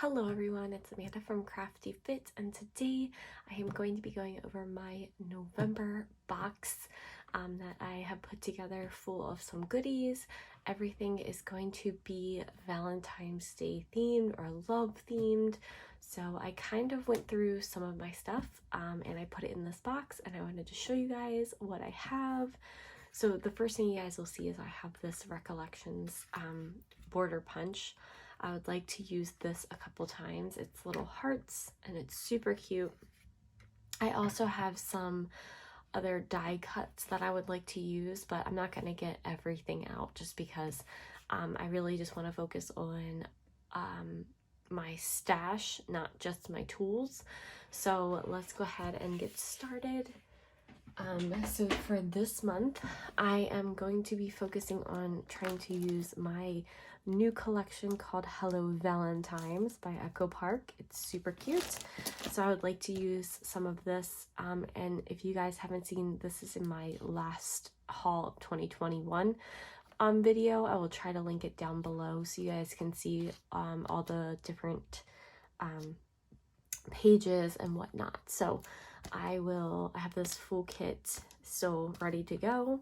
Hello everyone, it's Amanda from Crafty Fit, and today I am going to be going over my November box that I have put together full of some goodies. Everything is going to be Valentine's Day themed or love themed. So I kind of went through some of my stuff and I put it in this box, and I wanted to show you guys what I have. So the first thing you guys will see is I have this Recollections border punch. I would like to use this a couple times. It's little hearts and it's super cute. I also have some other die cuts that I would like to use, but I'm not going to get everything out just because I really just want to focus on my stash, not just my tools. So let's go ahead and get started. So for this month, I am going to be focusing on trying to use my new collection called Hello Valentines by Echo Park. It's super cute. So I would like to use some of this. And if you guys haven't seen, this is in my last haul of 2021 video. I will try to link it down below so you guys can see all the different pages and whatnot. So I have this full kit so ready to go.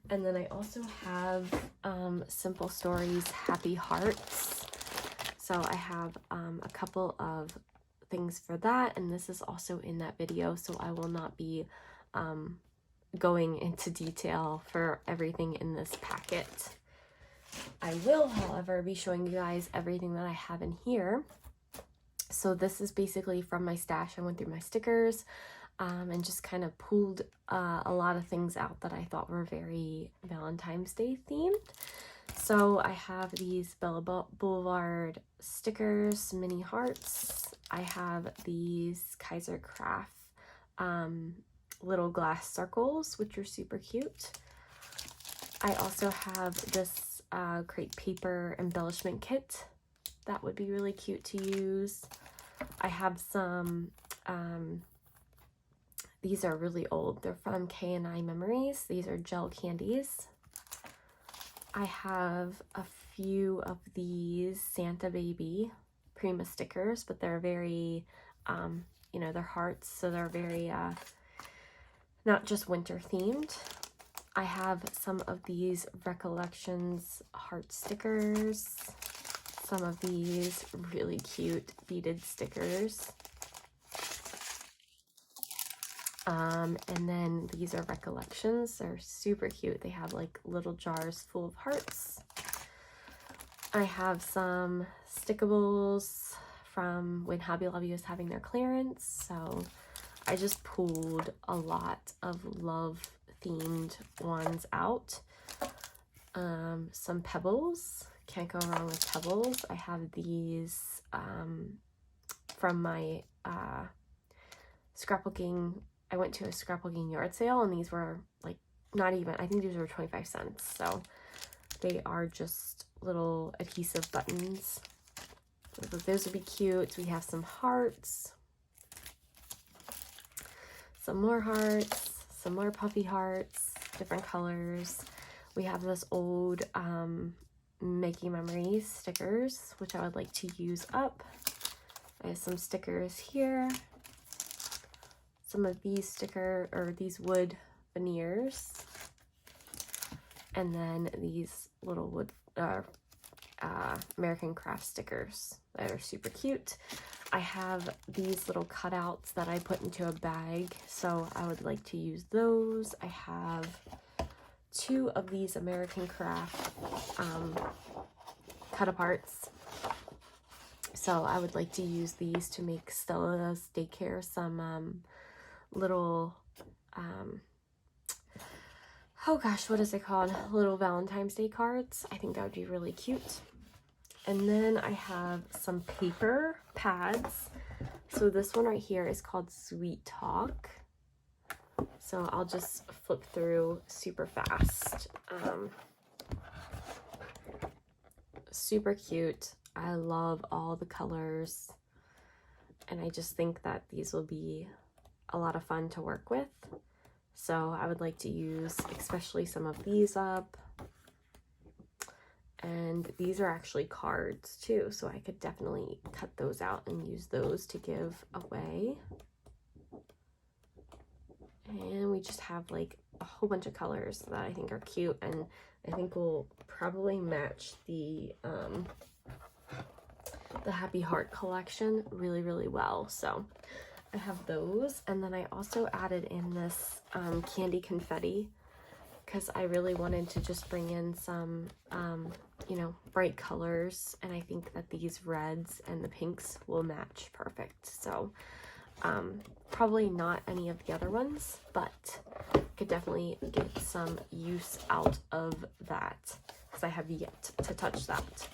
And then I also have Simple Stories Happy Hearts. So I have a couple of things for that, and this is also in that video, so I will not be going into detail for everything in this packet. I will, however, be showing you guys everything that I have in here. So this is basically from my stash. I went through my stickers and just kind of pulled a lot of things out that I thought were very Valentine's Day themed. So I have these Bella Boulevard stickers, mini hearts. I have these Kaiser Craft little glass circles, which are super cute. I also have this crepe paper embellishment kit. That would be really cute to use. I have some these are really old. They're from K&I Memories. These are gel candies. I have a few of these Santa Baby Prima stickers, but they're very, you know, they're hearts, so they're very, not just winter themed. I have some of these Recollections heart stickers, some of these really cute beaded stickers. And then these are Recollections. They're super cute. They have like little jars full of hearts. I have some stickables from when Hobby Lobby was having their clearance. So I just pulled a lot of love themed ones out. Some pebbles. Can't go wrong with pebbles. I have these from my scrapbooking. I went to a scrapbooking yard sale, and these were like not even, I think these were 25 cents. So they are just little adhesive buttons. So those would be cute. We have some hearts, some more hearts, some more puffy hearts, different colors. We have this old Making Memories stickers, which I would like to use up. I have some stickers here. Some of these these wood veneers, and then these little wood American craft stickers that are super cute. I have these little cutouts that I put into a bag, so I would like to use those. I have two of these American craft cut aparts, so I would like to use these to make Stella's daycare some little oh gosh, what is it called? Little Valentine's Day cards. I think that would be really cute. And then I have some paper pads. So this one right here is called Sweet Talk. So I'll just flip through super fast. Super cute. I love all the colors, and I just think that these will be a lot of fun to work with. So I would like to use especially some of these up. And these are actually cards too, so I could definitely cut those out and use those to give away. And we just have like a whole bunch of colors that I think are cute, and I think will probably match the Happy Heart collection really, really well. So I have those, and then I also added in this candy confetti because I really wanted to just bring in some, you know, bright colors, and I think that these reds and the pinks will match perfect. So probably not any of the other ones, but could definitely get some use out of that because I have yet to touch that.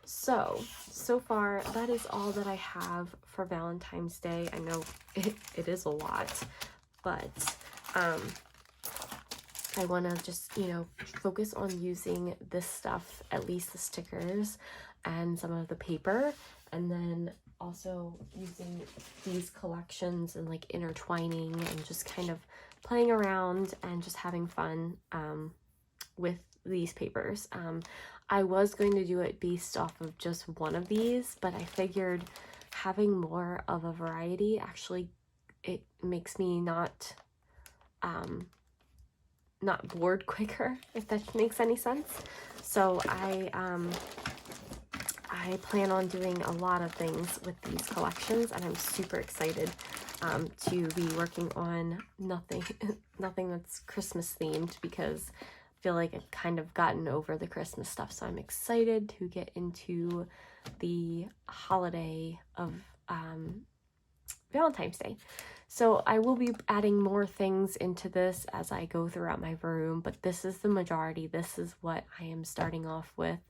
So far that is all that I have for Valentine's Day. I know it is a lot, but I want to just, you know, focus on using this stuff, at least the stickers and some of the paper, and then also using these collections and like intertwining and just kind of playing around and just having fun with these papers. I was going to do it based off of just one of these, but I figured having more of a variety actually, it makes me not bored quicker, if that makes any sense. So I plan on doing a lot of things with these collections, and I'm super excited to be working on nothing that's Christmas themed, because I feel like I've kind of gotten over the Christmas stuff. So I'm excited to get into the holiday of Valentine's Day. So I will be adding more things into this as I go throughout my room, but this is the majority. This is what I am starting off with,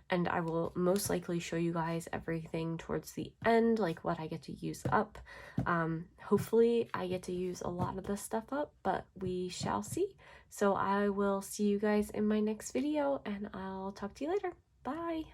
and I will most likely show you guys everything towards the end, like what I get to use up. Hopefully I get to use a lot of this stuff up, but we shall see. So I will see you guys in my next video, and I'll talk to you later. Bye!